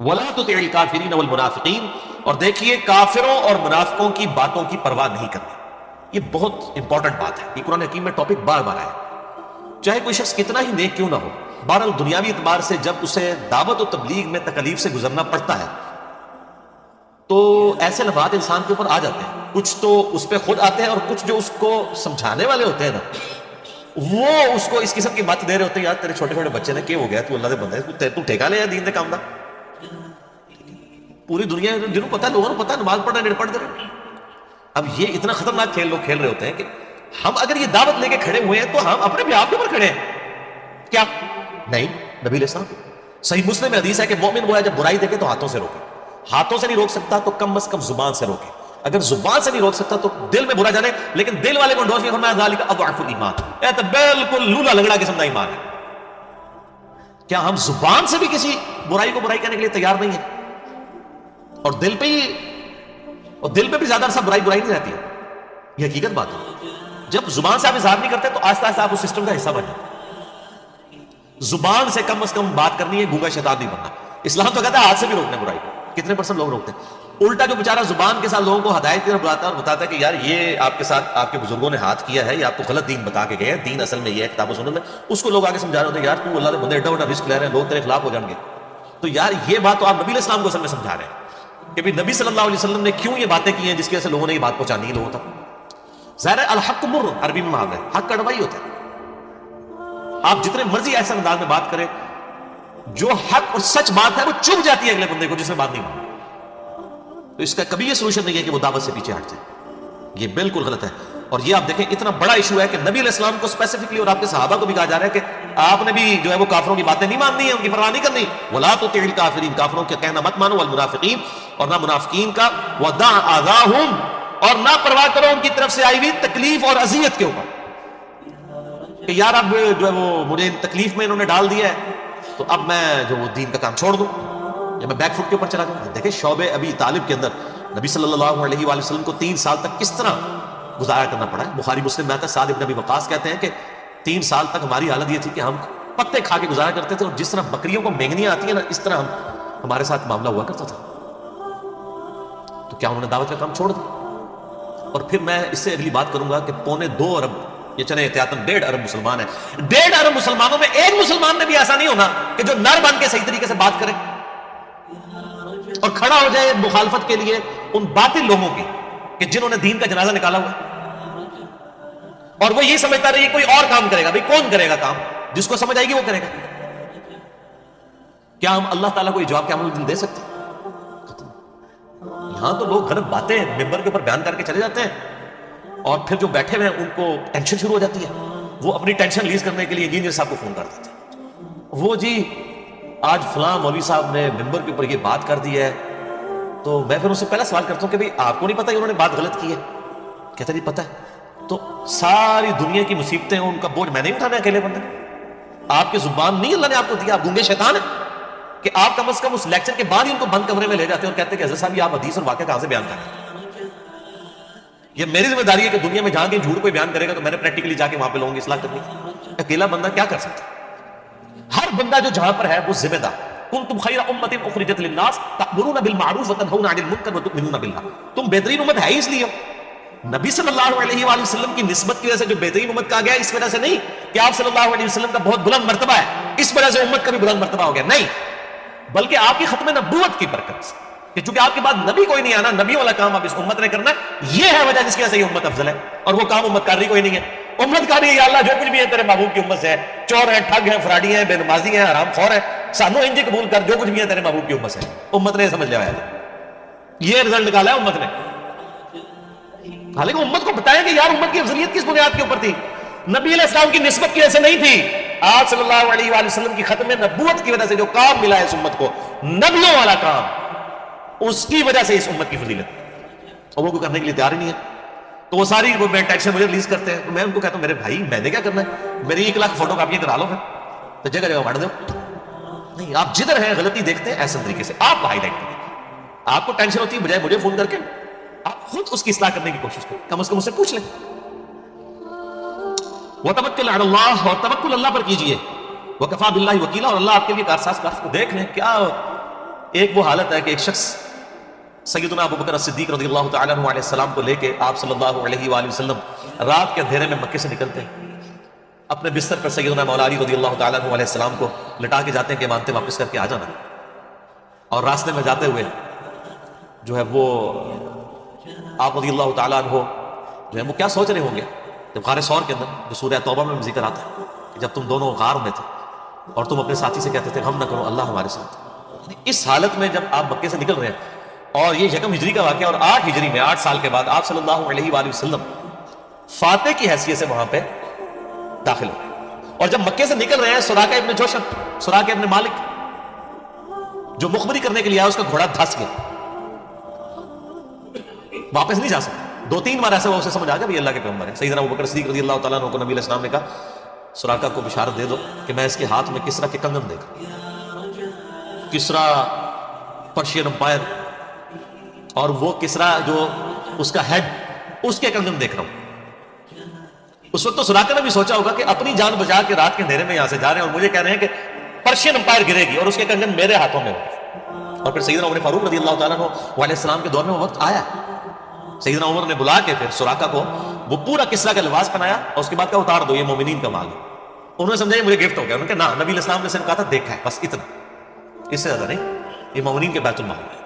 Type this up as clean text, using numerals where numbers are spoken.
وَلَا تُطِعِ الْكَافِرِينَ وَالْمُنَافِقِينَ، اور دیکھیے کافروں اور منافقوں کی باتوں کی پرواہ نہیں کرنی. یہ بہت امپورٹنٹ بات ہے. یہ قرآن حکیم میں ٹاپک بار بار آیا. چاہے کوئی شخص کتنا ہی نیک کیوں نہ ہو، بہرحال دنیاوی اعتبار سے جب اسے دعوت و تبلیغ میں تکلیف سے گزرنا پڑتا ہے تو ایسے لفظات انسان کے اوپر آ جاتے ہیں. کچھ تو اس پہ خود آتے ہیں اور کچھ جو اس کو سمجھانے والے ہوتے ہیں نا، وہ اس کو اس قسم کی مت دے رہے ہوتے ہیں، یار تیرے چھوٹے چھوٹے بچے نے کیا ہو گیا، تو اللہ دے بندے تو ٹھیکا لے دین دے کام دا. پوری دنیا جنہوں پتا ہے، لوگوں کو پتا ہے نماز پڑھنا نہیں پڑھ دے رہے. اب یہ اتنا خطرناک کھیل لوگ کھیل رہے ہوتے ہیں کہ ہم اگر یہ دعوت لے کے کھڑے ہوئے ہیں تو ہم اپنے بھی آپ کے اوپر کھڑے ہیں کیا؟ نہیں. نبی علیہ السلام صحیح مسلم میں حدیث ہے کہ مومن وہ ہے جب برائی دیکھے تو ہاتھوں سے روکے. ہاتھوں سے نہیں روک سکتا تو کم از کم زبان سے روکے. اگر زبان سے نہیں روک سکتا تو دل میں برا جانے، لیکن دل والے کو ڈھوس کے فرمایا ذالک اضعف الایمان، یہ تو بالکل لولا لنگڑا قسم کا ایمان ہے. کیا ہم زبان سے بھی کسی برائی کو برائی کہنے کے لیے تیار نہیں ہیں؟ اور دل پہ بھی زیادہ عرصہ برائی نہیں رہتی ہے. یہ حقیقت بات ہے. جب زبان سے آپ اظہار نہیں کرتے تو آہستہ آہستہ آپ اس سسٹم کا حصہ بن جاتے. زبان سے کم از کم بات کرنی ہے، گونگا شیطان نہیں بننا. اسلام تو کہتا ہے ہاتھ سے بھی روکنا برائی. کتنے پرسنٹ لوگ روکتے ہیں؟ الٹا جو بیچارہ زبان کے ساتھ لوگوں کو ہدایت کی طرف بلاتا ہے اور بتاتا ہے کہ یار یہ آپ کے ساتھ آپ کے بزرگوں نے ہاتھ کیا ہے، یہ آپ کو غلط دین بتا کے گئے ہیں، دین اصل میں یہ ہے کتاب و سنت میں. اس کو لوگ آگے سمجھا رہے ہوتے ہیں یار تو اللہ کے بندے ایڈا بڑا رسک لے رہے ہیں، لوگ تیرے خلاف ہو جائیں گے. تو یار یہ بات تو آپ نبی علیہ السلام کو اصل میں سمجھا رہے ہیں کہ نبی صلی اللہ علیہ وسلم نے کیوں یہ باتیں کی ہیں جس کی وجہ سے لوگوں نے یہ بات پہنچانی ہے لوگوں تک. ظاہر ہے الحق مر، عربی میں محاورہ ہے، حق کڑوا ہی ہوتا ہے. آپ جتنے مرضی ایسے انداز میں بات کریں، جو حق اور سچ بات ہے وہ چبھ جاتی ہے اگلے بندے کو جس نے بات نہیں مانی. تو اس کا کبھی یہ سولوشن نہیں ہے کہ وہ دعوت سے پیچھے ہٹ جائے. یہ بالکل غلط ہے. اور یہ آپ دیکھیں اتنا بڑا ایشو ہے کہ نبی علیہ السلام کو اسپیسیفکلی اور آپ کے صحابہ کو بھی کہا جا رہا ہے کہ آپ نے بھی جو ہے وہ کافروں کی باتیں نہیں ماننی ہیں، ان کی پرواہ نہیں کرنی. وَلَا تُطِعِ الْكَافِرِينَ، کافروں کا کہنا مت مانو، والمنافقین، اور نہ منافقین کا، وَدَعْ أَذَاهُمْ، اور نہ پرواہ کرو ان کی طرف سے آئی ہوئی تکلیف اور اذیت کے اوپر کہ یار اب جو ہے وہ مجھے تکلیف میں انہوں نے ڈال دیا ہے تو اب میں جو وہ دین کا کام چھوڑ دوں یا میں بیک فٹ کے اوپر چلا جاؤں. دیکھیں شعبہ ابی طالب کے اندر نبی صلی اللہ علیہ وآلہ وسلم کو 3 سال تک کس طرح گزارا کرنا پڑا ہے. بخاری مسلم میں آتا ہے، سعد ابن ابی وقاص کہتے ہیں کہ 3 سال تک ہماری حالت یہ تھی کہ ہم پتے کھا کے گزارا کرتے تھے، اور جس طرح بکریوں کو مینگنیاں آتی ہیں نا، اس طرح ہمارے ساتھ معاملہ ہوا کرتا تھا. تو کیا انہوں نے دعوت کا کام چھوڑ دیا؟ اور پھر میں اس سے اگلی بات کروں گا کہ 2.25 ارب، یہ چلے احتیاطاً 1.5 ارب مسلمان ہیں. 1.5 ارب مسلمانوں میں ایک مسلمان میں بھی ایسا نہیں ہونا کہ جو نر بن کے صحیح طریقے سے بات کرے اور کھڑا ہو جائے مخالفت کے لیے ان باطل لوگوں کی کہ جنہوں نے دین کا جنازہ نکالا ہوا اور وہ یہی سمجھتا رہے کوئی اور کام کرے گا. بھئی کون کرے گا کام؟ جس کو سمجھ آئے گی وہ کرے گا. کیا ہم اللہ تعالیٰ کو یہ جواب قیامت الدین دے سکتے ہیں؟ یہاں تو لوگ غلط باتیں ممبر کے اوپر بیان کر کے چلے جاتے ہیں اور پھر جو بیٹھے ہوئے ہیں ان کو ٹینشن شروع ہو جاتی ہے. وہ اپنی ٹینشن ریلیز کرنے کے لیے انجینئر صاحب کو فون کر دیتے ہیں، وہ جی آج فلاں مولوی صاحب نے ممبر کے اوپر یہ بات کر دی ہے. تو میں پھر ان سے پہلا سوال کرتا ہوں کہ بھئی آپ کو نہیں پتا انہوں نے بات غلط کی ہے؟ کہتے نہیں پتا ہے. تو ساری دنیا کی مصیبتیں ان کا بوجھ میں نہیں اٹھانا اکیلے بندے نے. آپ کی زبان نہیں اللہ نے آپ کو دیا، آپ گونگے شیطان ہیں کہ آپ کم از کم اس لیکچر کے بعد ہی ان کو بند کمرے میں لے جاتے ہیں اور کہتے ہیں کہ حضرت صاحب یہ آپ حدیث اور واقعہ کہاں سے بیان کریں. یہ میری ذمہ داری ہے کہ دنیا میں جہاں کہیں جھوٹ کوئی بیان کرے گا تو میں نے پریکٹیکلی جا کے وہاں پہ لوگوں کی اصلاح کرنی. اکیلا بندہ کیا کر سکتا؟ ہر بندہ جو جہاں پر ہے وہ ذمہ دار. کنتم خیر امۃ اخرجت للناس تأمرون بالمعروف وتنہون عن المنکر وتؤمنون باللہ. تم بہترین امت ہے اس لیے نبی صلی اللہ علیہ وآلہ وسلم کی نسبت کی وجہ سے جو بہترین امت کہا گیا اس وجہ سے نہیں کہ آپ صلی اللہ علیہ وسلم کا بہت بلند مرتبہ ہے اس وجہ سے امت کا بھی بلند مرتبہ ہو گیا، نہیں، بلکہ آپ کی ختم نبوت کی برکت سے کہ چونکہ آپ کے بعد نبی کوئی نہیں آنا، نبی والا کام اب اس امت نے کرنا ہے. یہ ہے وجہ جس کی وجہ سے یہ امت افضل ہے، اور وہ کام امت کاری کوئی نہیں ہے. امت کاری ہے یا اللہ جو کچھ بھی ہے تیرے محبوب کی امت سے ہے، چور ہیں، ٹھگ ہیں، فراڈی ہیں، بے نمازی ہیں، حرام خور ہیں، سانو انج قبول کر، جو کچھ بھی ہے تیرے محبوب کی امت سے. امت نے سمجھ لیا ہے، یہ رزلٹ نکالا ہے امت نے. حالانکہ امت کو بتایا کہ یار امت کی افضلیت کس بنیاد کے اوپر تھی؟ نبی علیہ السلام کی نسبت کی وجہ سے نہیں تھی. آپ صلی اللہ علیہ وآلہ وسلم کی ختم نبوت کی وجہ سے جو کام ملا ہے اس امت کو، نبیوں والا کام، اس کی وجہ سے اس امت کی فضیلت، اور وہ کوئی کرنے کے لیے تیار ہی نہیں ہے. تو وہ ساری وہ ٹیکسیں مجھے ریلیز کرتے ہیں، تو میں ان کو کہتا ہوں میرے بھائی میں نے کیا کرنا ہے؟ میری 1 لاکھ فوٹو کاپیاں کرا لو پھر، تو جگہ جگہ بانٹ دو. نہیں، آپ جدھر ہیں غلطی دیکھتے ہیں ایسے طریقے سے آپ ہائی لائٹ کریں. آپ کو ٹینشن ہوتی ہے بجائے مجھے فون کر کے آپ خود اس کی اصلاح کرنے کی کوشش کریں، کم از کم اس سے پوچھ لیں. وتوکل علی اللہ، اور توکل اللہ پر کیجئے. وکفی باللہ وکیلا، اور اللہ آپ کے لیے کارساز کافی. دیکھ لیں کیا ایک وہ حالت ہے کہ ایک شخص سیدنا ابو بکر صدیق رضی اللہ تعالیٰ عنہ علیہ السلام کو لے کے آپ صلی اللہ علیہ وآلہ وسلم رات کے اندھیرے میں مکے سے نکلتے ہیں، اپنے بستر پر سیدنا مولا علی رضی اللہ تعالیٰ عنہ علیہ السلام کو لٹا کے جاتے ہیں کہ مانتے واپس کر کے آ جانا. اور راستے میں جاتے ہوئے جو ہے وہ آپ رضی اللہ تعالیٰ عنہ جو ہے وہ کیا سوچ رہے ہوں گے جب غار ثور کے اندر جو سورہ توبہ میں ذکر آتا ہے کہ جب تم دونوں غار میں تھے اور تم اپنے ساتھی سے کہتے تھے غم نہ کرو اللہ ہمارے ساتھ. اس حالت میں جب آپ مکے سے نکل رہے ہیں اور یہ یکم ہجری کا واقعہ اور 8 ہجری میں 8 سال کے بعد آپ صلی اللہ علیہ وآلہ وسلم فاتح کی حیثیت سے وہاں پہ داخل ہو، اور جب مکے سے نکل رہے ہیں سراقہ ابن جوشم، سراقہ ابن مالک جو مخبری کرنے کے لیے آیا اس کا گھوڑا دھس گیا، واپس نہیں جا سکتا. 2-3 بار ایسا ہوا اسے سمجھ آ گیا بھی اللہ کے پیغمبر ہے. سیدنا ابو بکر صدیق رضی اللہ تعالیٰ عنہ کو نبی علیہ السلام نے کہا سراقہ کو بشارت دے دو کہ میں اس کے ہاتھ میں کسرا کے کنگن دیکھ، کسرا پرشین امپائر اور وہ کسرا جو اس کا ہیڈ اس کے کنگن دیکھ رہا ہوں. اس وقت تو سراقہ نے بھی سوچا ہوگا کہ اپنی جان بچا کے رات کے اندھیرے میں یہاں سے جا رہے ہیں اور مجھے کہہ رہے ہیں کہ پرشین امپائر گرے گی اور اس کے کنگن میرے ہاتھوں میں ہوں. اور پھر سیدنا عمر فاروق رضی اللہ تعالیٰ عنہ علیہ السلام کے دور میں وہ وقت آیا. سیدنا عمر نے بلا کے پھر سراقہ کو وہ پورا کسرا کا لباس پہنایا اور اس کے بعد کہا اتار دو، یہ مومنین کا مال ہے. انہوں نے سمجھا یہ مجھے گفٹ ہو گیا. انہوں نے کہا نہ، نبی علیہ السلام نے صرف کہا تھا دیکھا ہے بس اتنا، اس سے زیادہ نہیں، یہ مومنین کے بیت المال ہے.